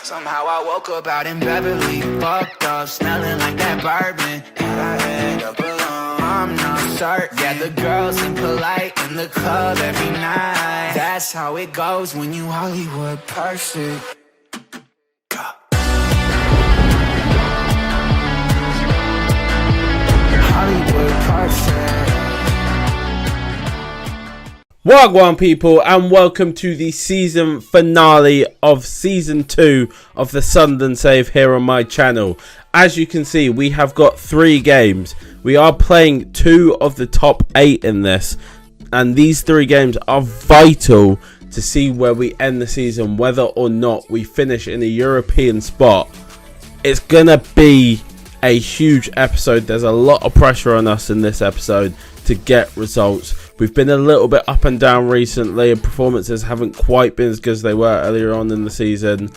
Somehow I woke up out in Beverly, fucked up, smelling like that bourbon. And I had up alone, I'm not certain. Yeah, the girls seem polite in the club every night. That's how it goes when you Hollywood perfect. Hollywood perfect. Wagwan people, and welcome to the season finale of season 2 of the Sunderland Save here on my channel. As you can see, we have got 3 games. We are playing 2 of the top 8 in this, and these 3 games are vital to see where we end the season, whether or not we finish in a European spot. It's gonna be a huge episode. There's a lot of pressure on us in this episode to get results. We've been a little bit up and down recently, and performances haven't quite been as good as they were earlier on in the season,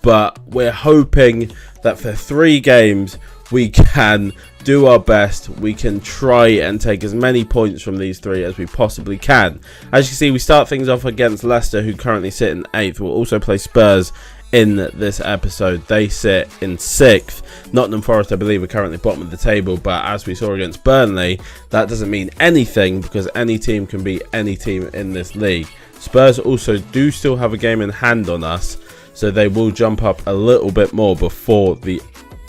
but we're hoping that for 3 games we can do our best. We can try and take as many points from these 3 as we possibly can. As you can see, we start things off against Leicester, who currently sit in 8th. We'll also play Spurs in this episode. They sit in 6th. Nottingham Forest, I believe, are currently bottom of the table, but as we saw against Burnley, that doesn't mean anything because any team can beat any team in this league. Spurs also do still have a game in hand on us, so they will jump up a little bit more before the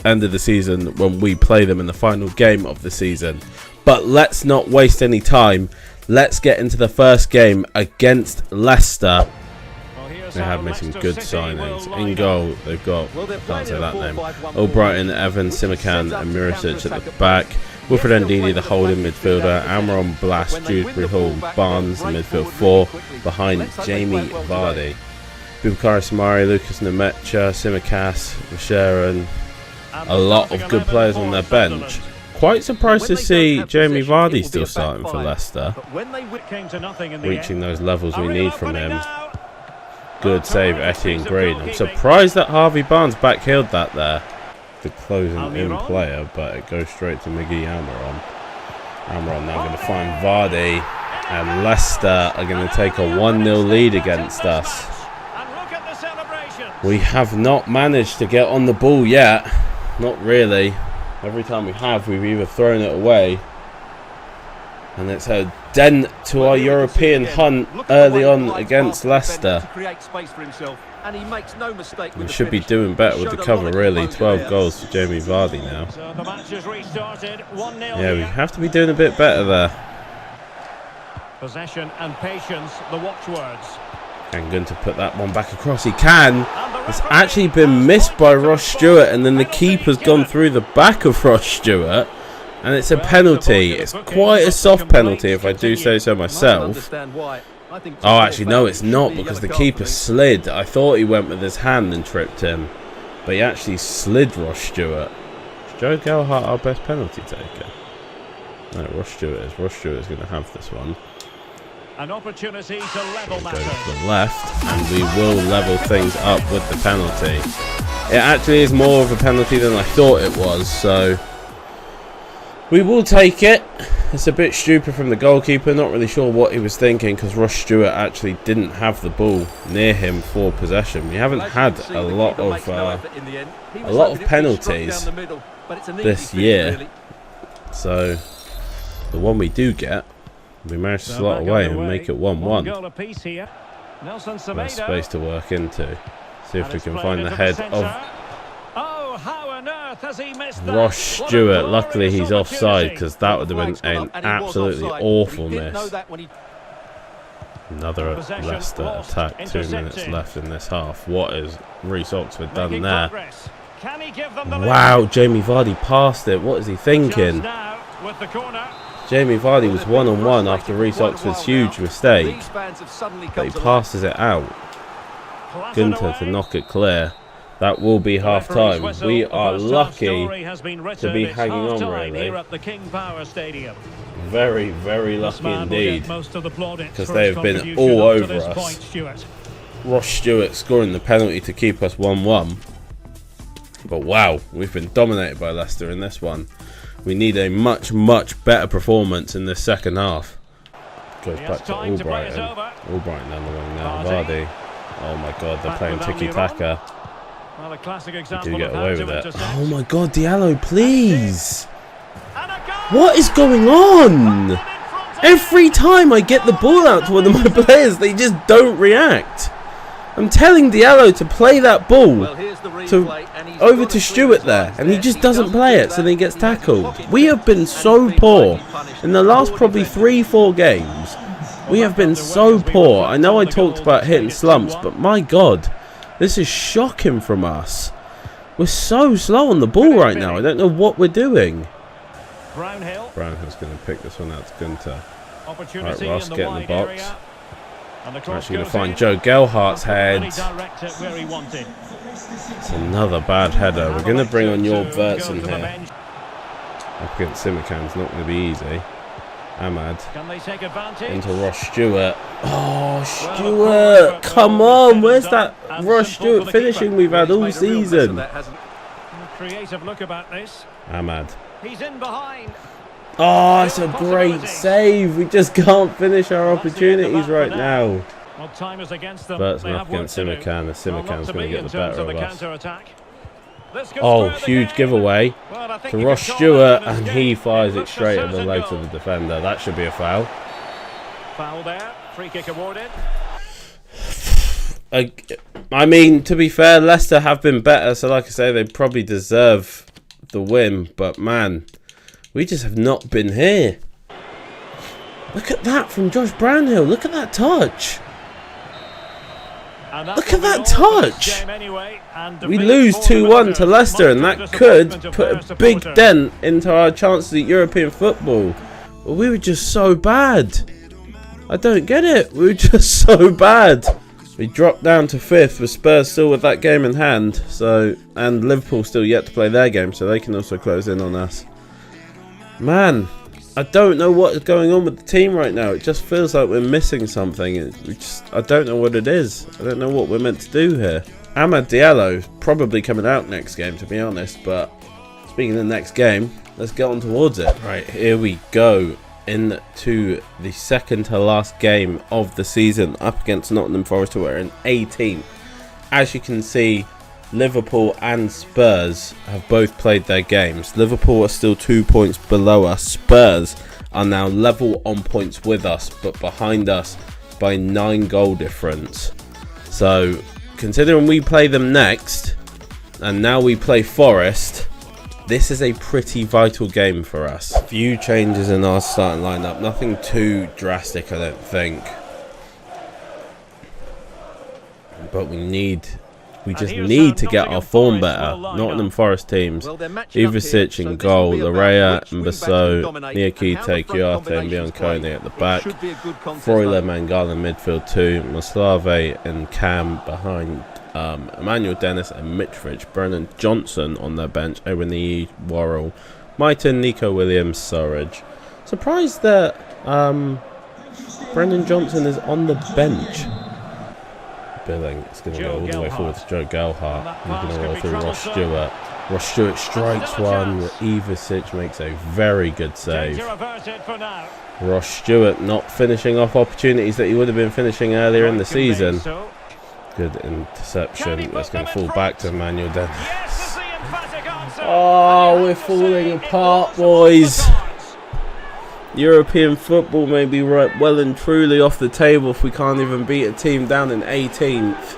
end of the season when we play them in the final game of the season. But let's not waste any time. Let's get into the first game against Leicester. They have made some good signings. In goal, they've got, I can't say that name, Albrighton, Evans, Simican and Muricic at the back. Wilfred Ndidi, the holding midfielder. Amron, Blas, Dewsbury Hall, Barnes, the midfield 4. Behind Jamie Vardy. Bubakari Samari, Lucas Nemecha, Simicas, Sharon. A lot of good players on their bench. Quite surprised to see Jamie Vardy still starting for Leicester. Reaching those levels we need from him. Good save, Etienne Green. I'm surprised that Harvey Barnes backheeled that there. The closing in player, but it goes straight to Miggy Almiron. Almiron now going to find Vardy, and Leicester are going to take a 1-0 lead against us. We have not managed to get on the ball yet. Not really. Every time we have, we've either thrown it away, and it's a dent to our European hunt early on against Leicester. We should be doing better with the cover, really. 12 goals for Jamie Vardy now. Yeah, we have to be doing a bit better there. Possession and patience, the watchwords. And going to put that one back across. He can. It's actually been missed by Ross Stewart, and then the keeper's gone through the back of Ross Stewart. And it's a penalty. It's quite a soft penalty, if I do say so myself. Oh, actually, no, it's not, because the keeper slid. I thought he went with his hand and tripped him, but he actually slid Ross Stewart. Is Joe Gelhardt our best penalty taker? No, Ross Stewart is. Ross Stewart is going to have this one. An opportunity to level Go to the left, and we will level things up with the penalty. It actually is more of a penalty than I thought it was, so we will take it. It's a bit stupid from the goalkeeper. Not really sure what he was thinking, because Ross Stewart actually didn't have the ball near him for possession. We haven't had a lot of penalties this year, so the one we do get, we managed to slot away and make it 1-1. There's space to work into. See if we can find the head of Ross Stewart. Luckily he's offside, because that would have been an absolutely awful miss. Another Leicester attack. 2 minutes left in this half. What has Reece Oxford done there? Wow, Jamie Vardy passed it. What is he thinking? Jamie Vardy was one-on-one after Reece Oxford's huge mistake, but he passes it out. Gunter to knock it clear. That will be half time. We are lucky to be hanging on, really. Very, very lucky indeed, because they have been all over us. Ross Stewart scoring the penalty to keep us 1-1. But wow, we've been dominated by Leicester in this one. We need a much, much better performance in this second half. Goes back to Albrighton. Albrighton down the wing now. Vardy. Oh my god, they're playing tiki-taka. Well, a classic We example do get of how away to with it. intercept. Oh my god, Diallo, please. And a goal! What is going on? In front Every time I get the ball out to one of my players, they just don't react. I'm telling Diallo to play that ball over to Stewart there, and he just doesn't play it, so then he gets tackled. We have been so poor in the last probably 3-4 games. We have been so poor. I know I talked about hitting slumps, but my god, this is shocking from us. We're so slow on the ball right now. I don't know what we're doing. Brownhill. Brownhill's going to pick this one out to Gunter. Opportunity Right, Ross, in the get in the wide box. area. And the We're cross actually going to goes find in. Joe Gelhardt's head. Direct it where he wanted. It's another bad header. We're going to bring on your Verts in Go to the here. bench. Up against Simikan's not going to be easy. Ahmad Can they take advantage? into Ross Stewart. Oh, Stewart! Come on! Where's that Ross Stewart finishing we've had all season? Creative look about this. Ahmad. He's in behind. Oh, it's a great save. We just can't finish our opportunities right now. Well, time is against them. Verts They up have work against to do. Simikan, and Well, Simikan's not to going to be get in the terms better of of the us. counter-attack. This could Oh, spur the huge game. giveaway Well, I think to you Ross could call Stewart, that an and escape. he fires it looks a straight at the certain legs of goal. the defender. That should be a foul. Foul there. Free kick awarded. I mean, to be fair, Leicester have been better, so like I say, they probably deserve the win. But man, we just have not been here. Look at that from Josh Brownhill. Look at that touch. Look at that touch. We lose 2-1 to Leicester, and that could put a big dent into our chances at European football. But we were just so bad. I don't get it. We were just so bad. We dropped down to 5th with Spurs still with that game in hand. And Liverpool still yet to play their game, so they can also close in on us. Man, I don't know what is going on with the team right now. It just feels like we're missing something. I don't know what it is. I don't know what we're meant to do here. Amad Diallo is probably coming out next game, to be honest. But speaking of the next game, let's get on towards it. Right, here we go. Into the second to last game of the season up against Nottingham Forest, who are in 18th. As you can see, Liverpool and Spurs have both played their games. Liverpool are still 2 points below us. Spurs are now level on points with us, but behind us by 9 goal difference. So considering we play them next and now we play Forest, this is a pretty vital game for us. A few changes in our starting lineup. Nothing too drastic, I don't think. But we just need to get our form better. Nottingham Forest teams. Ivicic in goal. Larea, Mbasso, Niakite, Kouyaté and Biancone at the back. Freuler, Mangala in midfield 2. Maslave and Cam behind Emmanuel Dennis and Mitrovic. Brennan Johnson on their bench. Oweniyi, Worrell, Mighton, Nico Williams, Surridge. Surprised that Brennan Johnson is on the bench. Billing, it's going to go all the way forward to Joe Gelhardt. He's going to roll through Ross Stewart. Ross Stewart strikes one. Ivicic makes a very good save. Ross Stewart not finishing off opportunities that he would have been finishing earlier in the season. Good interception. It's going to fall back to Emmanuel Dennis. Oh, we're falling apart, boys. European football may be right well and truly off the table if we can't even beat a team down in 18th.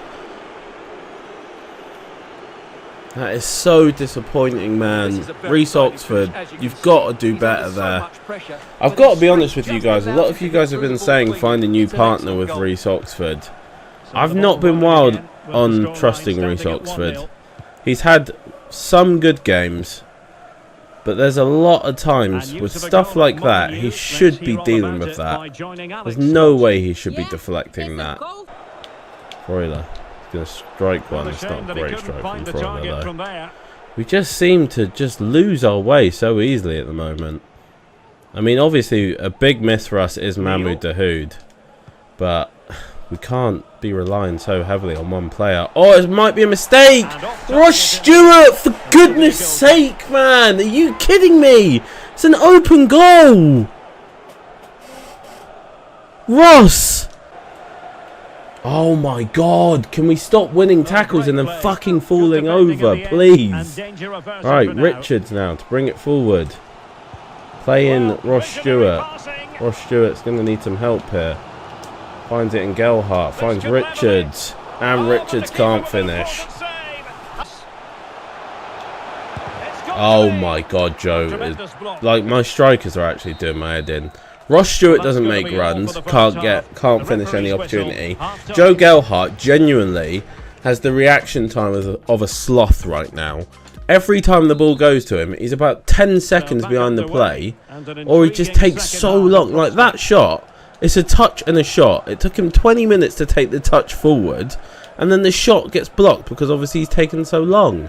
That is so disappointing, man. Reece Oxford, you've got to do better there. I've got to be honest with you guys. A lot of you guys have been saying find a new partner with Reece Oxford. I've not been wild on trusting Reece Oxford. He's had some good games, but there's a lot of times with stuff like that, he should be dealing with that. There's no way he should be deflecting that. Freuler is going to strike one. It's not a great strike from Freuler though. We just seem to just lose our way so easily at the moment. I mean, obviously a big miss for us is Mahmoud Dahoud, but we can't be relying so heavily on one player. Oh, it might be a mistake. Ross Stewart, for goodness sake, man. Are you kidding me? It's an open goal. Ross. Oh my god, can we stop winning tackles and then fucking falling over, please? Alright, Richards now to bring it forward. Play in Ross Stewart. Ross Stewart's going to need some help here. Finds it in Gelhardt, finds Richards. And Richards can't finish. Oh my god, Joe. Like, my strikers are actually doing my head in. Ross Stewart doesn't make runs, can't finish any opportunity. Joe Gelhardt genuinely has the reaction time of a sloth right now. Every time the ball goes to him, he's about 10 seconds behind the play, or he just takes so long. Like that shot, it's a touch and a shot. It took him 20 minutes to take the touch forward, and then the shot gets blocked because obviously he's taken so long.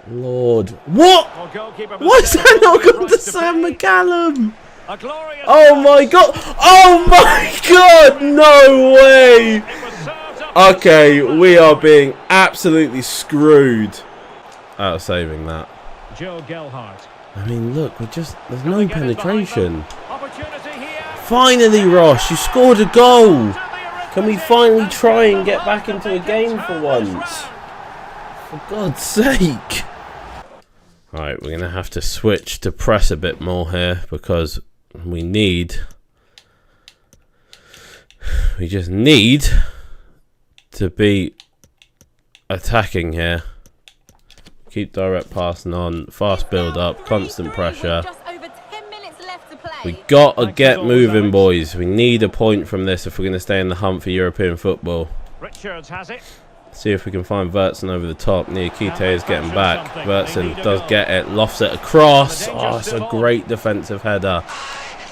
Lord. What? Why is that not gone to Sam McCallum? Oh my god! Oh my god! No way! Okay, we are being absolutely screwed out of saving that. Joe Gelhardt. I mean, look, there's no penetration. Finally, Ross, you scored a goal. Can we finally try and get back into a game for once? For God's sake! Alright, we're going to have to switch to press a bit more here because we just need to be attacking here. Keep direct passing on, fast build up, constant pressure. We gotta get moving, boys. We need a point from this if we're going to stay in the hunt for European football. Richards has it. See if we can find Vertson over the top. Niakite is getting back. Vertson does get it, lofts it across. Oh, it's a great defensive header.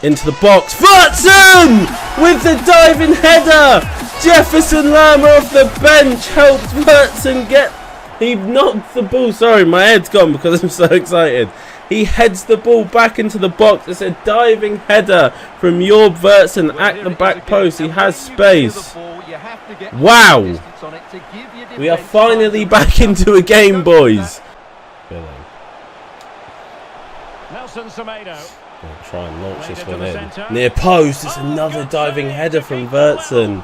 Into the box. Vertson with the diving header. Jefferson Lerma off the bench helps Vertson get... He knocked the ball. Sorry, my head's gone because I'm so excited. He heads the ball back into the box. It's a diving header from Jorb Vertson at the back post. He has space. Wow. We are finally back into a game, boys. Nelson Semedo. Try and launch this one in. Near post. It's another diving header from Vertson.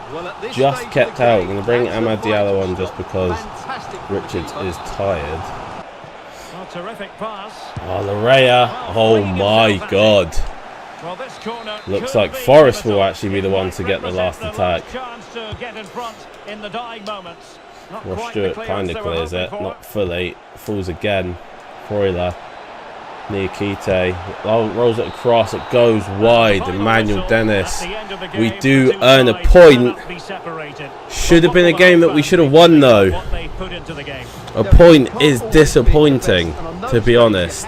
Just kept out. We're going to bring Amad Diallo on just because Richards is tired. Terrific pass. Oh, Larea. Oh my god. Well, this corner looks like Forest will actually be the one to get the last attack. Chance to get in front in the dying moments. Ross Stewart kind of clears it, not fully. Falls again. Freuler. Niakite. Oh, rolls it across. It goes wide. Emmanuel Dennis. We do earn a point. Should have been a game that we should have won, though. A point is disappointing, to be honest.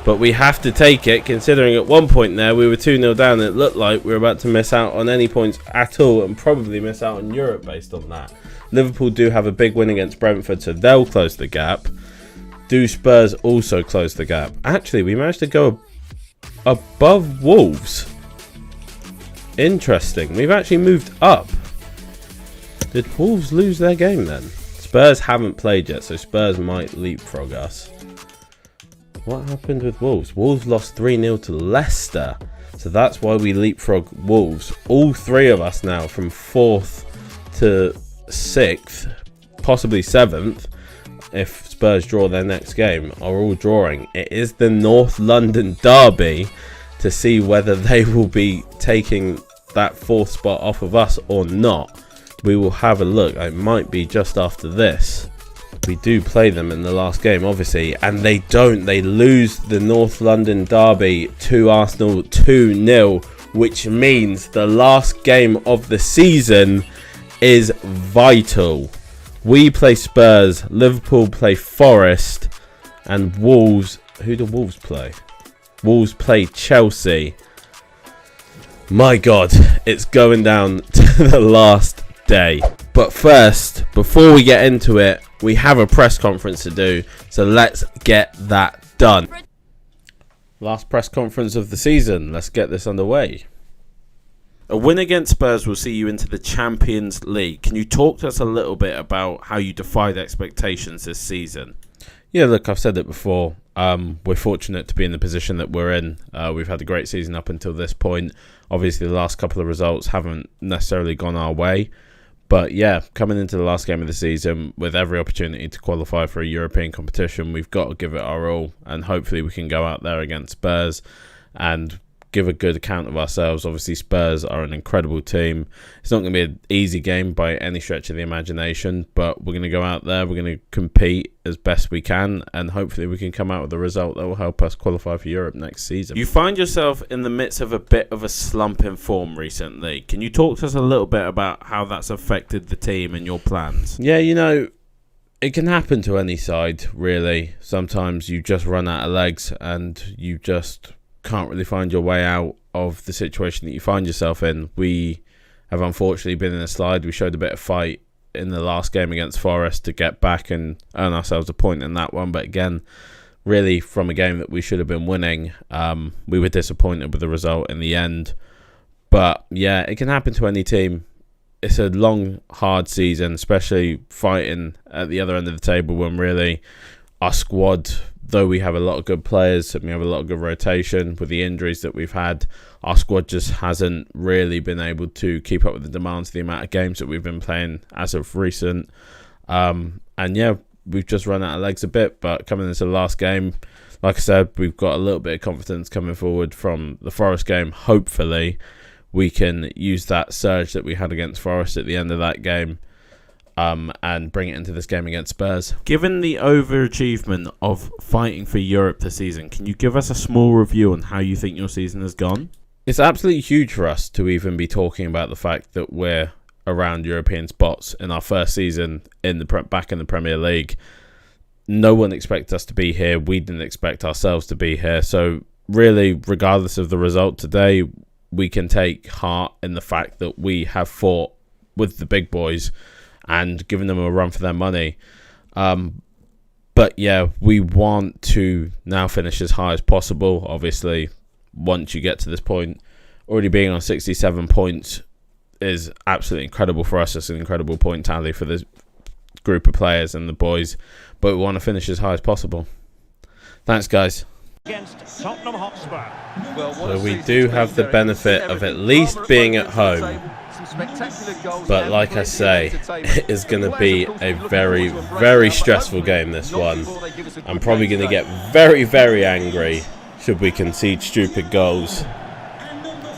But we have to take it, considering at one point there we were 2-0 down and it looked like we were about to miss out on any points at all and probably miss out on Europe based on that. Liverpool do have a big win against Brentford, so they'll close the gap. Do Spurs also close the gap? Actually, we managed to go above Wolves. Interesting. We've actually moved up. Did Wolves lose their game then? Spurs haven't played yet, so Spurs might leapfrog us. What happened with Wolves? Wolves lost 3-0 to Leicester. So that's why we leapfrog Wolves. All three of us now, from 4th to 6th, possibly 7th, if Spurs draw their next game, are all drawing. It is the North London derby to see whether they will be taking that 4th spot off of us or not. We will have a look. It might be just after this. We do play them in the last game, obviously, and they don't. They lose the North London derby to Arsenal 2-0, which means the last game of the season is vital. We play Spurs, Liverpool play Forest, and Wolves. Who do Wolves play? Wolves play Chelsea. My God, it's going down to the last day. But first, before we get into it, we have a press conference to do, so let's get that done. Last press conference of the season. Let's get this underway. A win against Spurs will see you into the Champions League. Can you talk to us a little bit about how you defied expectations this season? Yeah, look, I've said it before. We're fortunate to be in the position that we're in. We've had a great season up until this point. Obviously, the last couple of results haven't necessarily gone our way. But yeah, coming into the last game of the season with every opportunity to qualify for a European competition, we've got to give it our all, and hopefully we can go out there against Spurs and give a good account of ourselves. Obviously, Spurs are an incredible team. It's not going to be an easy game by any stretch of the imagination, but we're going to go out there, we're going to compete as best we can, and hopefully we can come out with a result that will help us qualify for Europe next season. You find yourself in the midst of a bit of a slump in form recently. Can you talk to us a little bit about how that's affected the team and your plans? Yeah, you know, it can happen to any side, really. Sometimes you just run out of legs and you just can't really find your way out of the situation that you find yourself in. We have unfortunately been in a slide. We showed a bit of fight in the last game against Forest to get back and earn ourselves a point in that one, but again, really from a game that we should have been winning, we were disappointed with the result in the end. But yeah, it can happen to any team. It's a long, hard season, especially fighting at the other end of the table when really our squad, though we have a lot of good players and we have a lot of good rotation with the injuries that we've had, our squad just hasn't really been able to keep up with the demands of the amount of games that we've been playing as of recent. And yeah, we've just run out of legs a bit, but coming into the last game, like I said, we've got a little bit of confidence coming forward from the Forest game. Hopefully we can use that surge that we had against Forest at the end of that game and bring it into this game against Spurs. Given the overachievement of fighting for Europe this season, can you give us a small review on how you think your season has gone? It's absolutely huge for us to even be talking about the fact that we're around European spots in our first season back in the Premier League. No one expected us to be here. We didn't expect ourselves to be here. So really, regardless of the result today, we can take heart in the fact that we have fought with the big boys and giving them a run for their money. But yeah, we want to now finish as high as possible. Obviously, once you get to this point, already being on 67 points is absolutely incredible for us. It's an incredible point tally for this group of players and the boys. But we want to finish as high as possible. Thanks, guys. Against Tottenham Hotspur. So we do have the benefit of at least being at home. But like I say, it is going to be a very, very stressful game, this one. I'm probably going to get very, very angry should we concede stupid goals.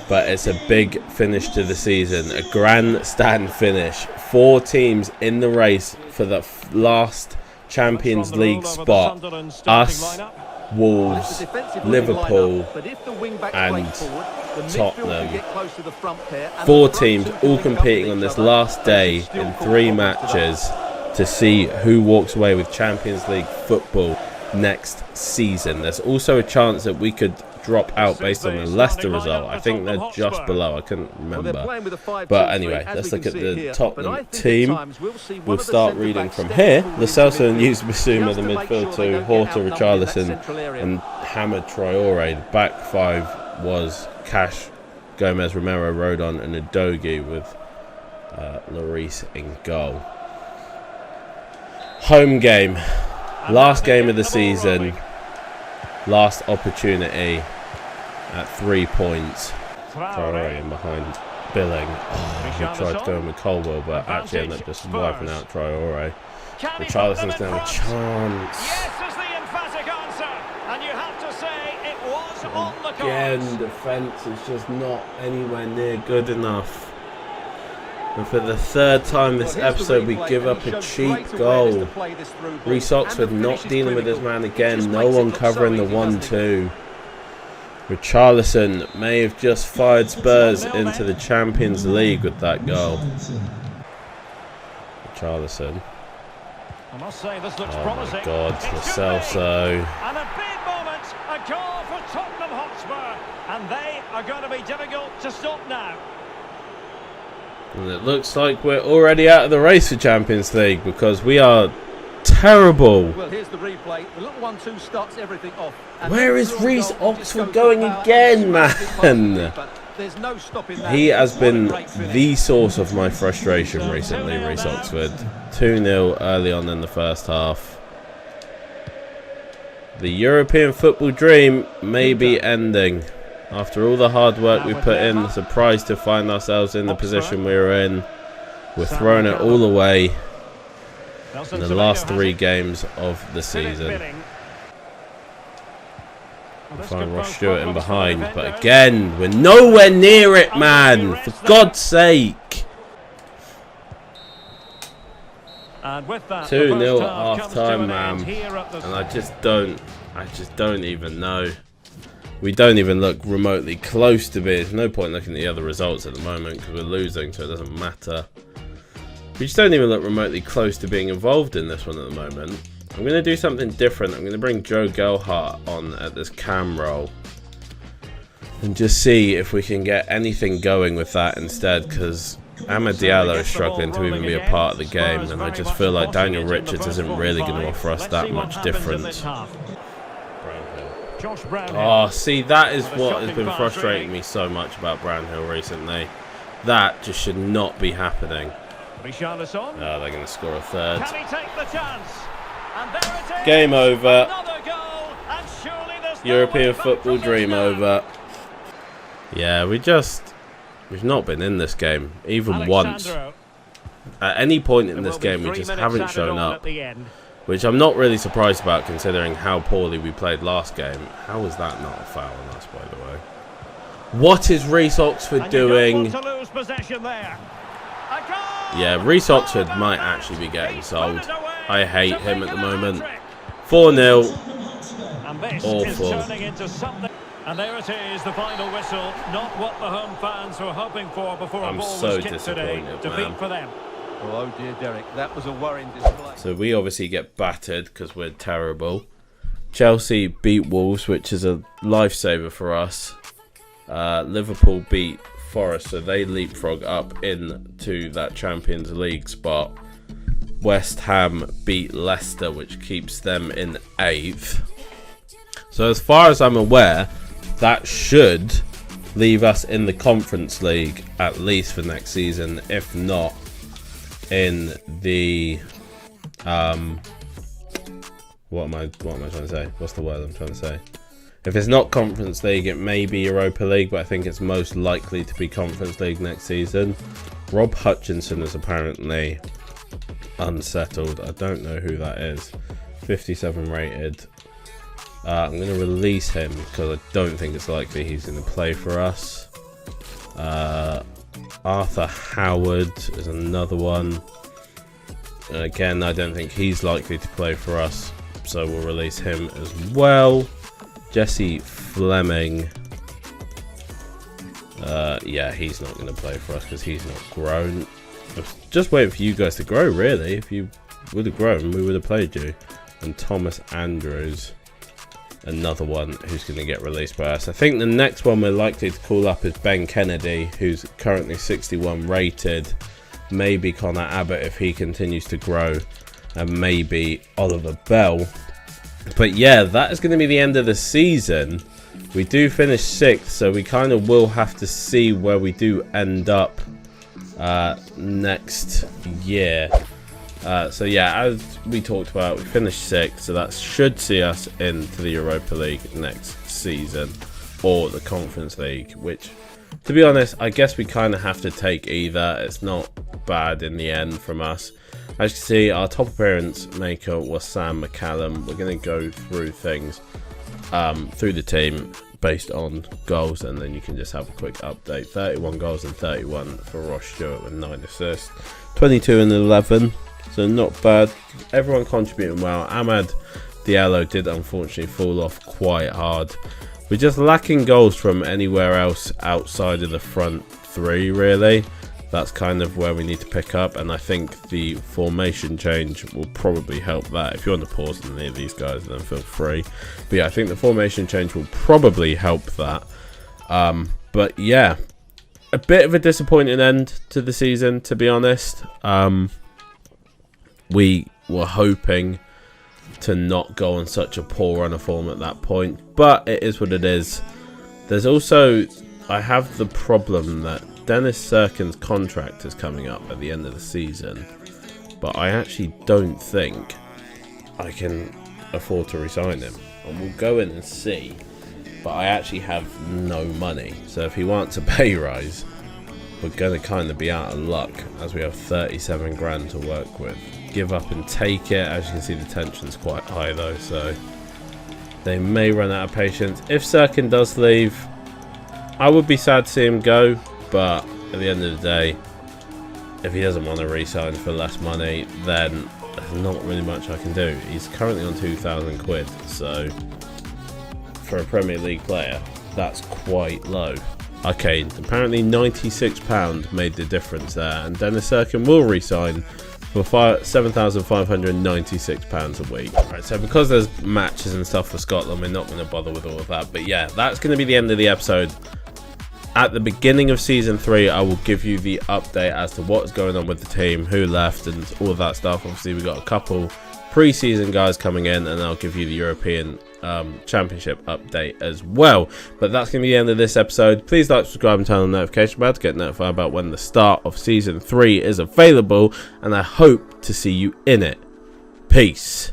But it's a big finish to the season, a grandstand finish. 4 teams in the race for the last Champions League spot. Us, Wolves, Liverpool and Tottenham. 4 teams all competing on this last day in 3 matches to see who walks away with Champions League football next season. There's also a chance that we could drop out based on the Leicester result. I think they're just below. I couldn't remember. But anyway, let's look at the Tottenham team. We'll start reading from here. Lo Celso and Yus Bissouma, the midfield 2, Horta, Richarlison and Hamid Traore. The back 5 was Cash, Gomez, Romero, Rodon and Udogie with Lloris in goal. Home game. Last game of the season. Last opportunity at 3 points. Traore in behind Billing. He tried to go in with Colwell, but actually ended up just wiping out Traore. Richarlison's going to have a chance. Yes is the emphatic answer, and you have to say it was on the cards. Again, defence is just not anywhere near good enough. And for the 3rd time this episode, we give up a cheap goal. Reece Oxford not dealing with his man again. No one covering the 1-2. Richarlison may have just fired Spurs into the Champions League with that goal. Richarlison. I must say this looks Oh promising. my God, Lo Celso. And a big moment, a goal for Tottenham Hotspur, and they are going to be difficult to stop now. And it looks like we're already out of the race for Champions League because we are terrible. Well, here's the replay. The little 1-2 starts everything off. And where is Reece Oxford going again, man? There's no stopping that. He has been the source of my frustration recently, Reece Oxford. 2-0 early on in the first half. The European football dream may be ending. After all the hard work we put in, surprised to find ourselves in the position we were in. We're throwing it all away in the last 3 games of the season. We'll find Ross Stewart in behind, but again, we're nowhere near it, man. For God's sake. 2-0 at half time, man. And I just don't even know. We don't even look remotely close to being. There's no point looking at the other results at the moment because we're losing, so it doesn't matter. We just don't even look remotely close to being involved in this one at the moment. I'm going to do something different. I'm going to bring Joe Gelhardt on at this cam roll and just see if we can get anything going with that instead, because Amad Diallo is struggling to even be a part of the game, and I just feel like Daniel Richards isn't really going to offer us that much difference. Oh, see, that is what has been frustrating me so much about Brownhill recently. That just should not be happening. Oh, they're going to score a third. Game over. European football dream over. Yeah, we've not been in this game even once. At any point in this game, we just haven't shown up, which I'm not really surprised about considering how poorly we played last game. How is that not a foul on us, by the way? What is Reece Oxford doing? Yeah, Reece Oxford might actually be getting sold. I hate him at the moment. 4-0. Awful. And there it is, the final whistle. Not what the home fans were hoping for before a ball was kicked today. Defeat for them. Oh dear, Derek, that was a worrying display. So we obviously get battered because we're terrible. Chelsea beat Wolves, which is a lifesaver for us. Liverpool beat Forest, so they leapfrog up into that Champions League spot. West Ham beat Leicester, which keeps them in 8th. So as far as I'm aware, that should leave us in the Conference League at least for next season, if not in the what am I trying to say? What's the word I'm trying to say? If it's not Conference League, it may be Europa League, but I think it's most likely to be Conference League next season. Rob Hutchinson is apparently unsettled. I don't know who that is. 57 rated. I'm going to release him because I don't think it's likely he's going to play for us. Arthur Howard is another one. And again, I don't think he's likely to play for us, so we'll release him as well. Jesse Fleming. Yeah, he's not going to play for us because he's not grown. I was just waiting for you guys to grow, really. If you would have grown, we would have played you. And Thomas Andrews, another one who's going to get released by us. I think the next one we're likely to call up is Ben Kennedy, who's currently 61 rated. Maybe Connor Abbott if he continues to grow. And maybe Oliver Bell. But yeah, that is going to be the end of the season. We do finish 6th, so we kind of will have to see where we do end up next year. So yeah, as we talked about, we finished 6th, so that should see us into the Europa League next season, or the Conference League, which, to be honest, I guess we kind of have to take either. It's not bad in the end from us. As you can see, our top appearance maker was Sam McCallum. We're going to go through things through the team based on goals, and then you can just have a quick update. 31 goals and 31 for Ross Stewart with 9 assists. 22 and 11, so not bad. Everyone contributing well. Amad Diallo did unfortunately fall off quite hard. We're just lacking goals from anywhere else outside of the front 3, really. That's kind of where we need to pick up, and I think the formation change will probably help that. If you want to pause on any of these guys, then feel free. But yeah, I think the formation change will probably help that. But yeah, a bit of a disappointing end to the season, to be honest. We were hoping to not go on such a poor run of form at that point, but it is what it is. There's also, I have the problem that Dennis Serkin's contract is coming up at the end of the season, but I actually don't think I can afford to resign him. And we'll go in and see, but I actually have no money. So if he wants a pay rise, we're going to kind of be out of luck as we have 37 grand to work with. Give up and take it. As you can see, the tension's quite high though, so they may run out of patience. If Sirkin does leave, I would be sad to see him go, but at the end of the day, if he doesn't want to re-sign for less money, then there's not really much I can do. He's currently on 2,000 quid, so for a Premier League player, that's quite low. Okay, apparently £96 made the difference there, and Dennis Sirkin will re-sign for £7,596 a week. Right, so because there's matches and stuff for Scotland, we're not going to bother with all of that. But yeah, that's going to be the end of the episode. At the beginning of Season 3, I will give you the update as to what's going on with the team, who left, and all of that stuff. Obviously, we've got a couple pre-season guys coming in, and I'll give you the European Championship update as well. But that's going to be the end of this episode. Please like, subscribe, and turn on the notification bell to get notified about when the start of Season 3 is available, and I hope to see you in it. Peace.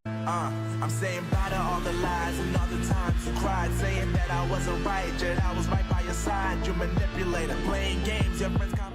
I'm saying bye to all the lies and all the times you cried, saying that I wasn't right, yet I was right by your side. You manipulator, playing games, your friends call me